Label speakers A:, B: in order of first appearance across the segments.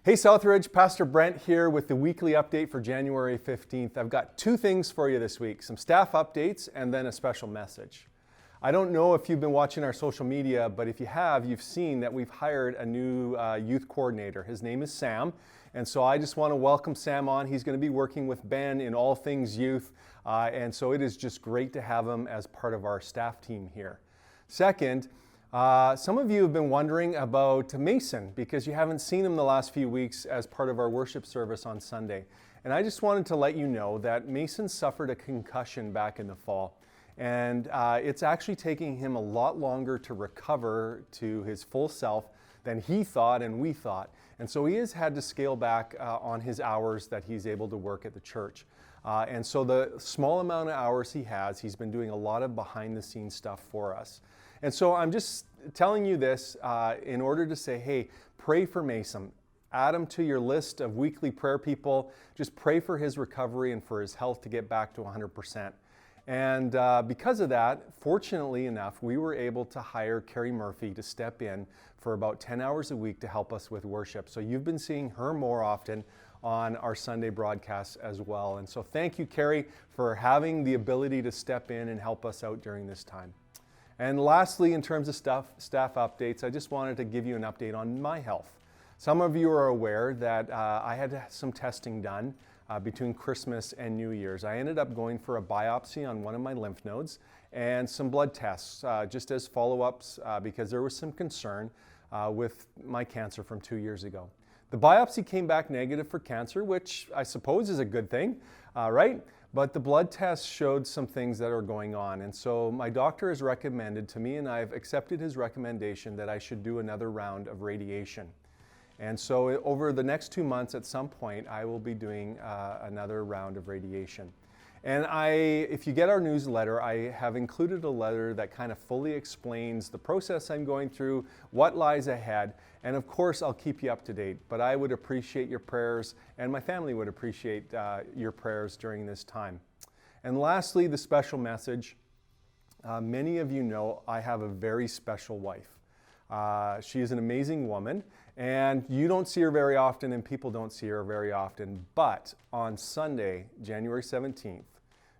A: Hey SouthRidge, Pastor Brent here with the weekly update for January 15th. I've got two things for you this week, some staff updates and then a special message. I don't know if you've been watching our social media, but if you have, you've seen that we've hired a new youth coordinator. His name is Sam, and so I just want to welcome Sam on. He's going to be working with Ben in all things youth, and so it is just great to have him as part of our staff team here. Second, some of you have been wondering about Mason because you haven't seen him the last few weeks as part of our worship service on Sunday. And I just wanted to let you know that Mason suffered a concussion back in the fall. And it's actually taking him a lot longer to recover to his full self than he thought and we thought. And so he has had to scale back on his hours that he's able to work at the church. And so the small amount of hours he has, he's been doing a lot of behind the scenes stuff for us. And so I'm just telling you this in order to say, hey, pray for Mason. Add him to your list of weekly prayer people. Just pray for his recovery and for his health to get back to 100%. And because of that, fortunately enough, we were able to hire Carrie Murphy to step in for about 10 hours a week to help us with worship. So you've been seeing her more often on our Sunday broadcasts as well. And so thank you, Carrie, for having the ability to step in and help us out during this time. And lastly, in terms of staff updates, I just wanted to give you an update on my health. Some of you are aware that I had some testing done between Christmas and New Year's. I ended up going for a biopsy on one of my lymph nodes and some blood tests just as follow-ups because there was some concern with my cancer from 2 years ago. The biopsy came back negative for cancer, which I suppose is a good thing, right? But the blood tests showed some things that are going on. And so my doctor has recommended to me, and I've accepted his recommendation, that I should do another round of radiation. And so over the next 2 months, at some point, I will be doing another round of radiation. And if you get our newsletter, I have included a letter that kind of fully explains the process I'm going through, what lies ahead, and of course I'll keep you up to date. But I would appreciate your prayers, and my family would appreciate your prayers during this time. And lastly, the special message. Many of you know I have a very special wife. She is an amazing woman, and you don't see her very often, and people don't see her very often. But on Sunday, January 17th,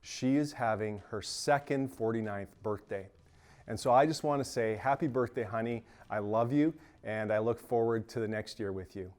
A: she is having her second 49th birthday. And so I just want to say, happy birthday, honey. I love you, and I look forward to the next year with you.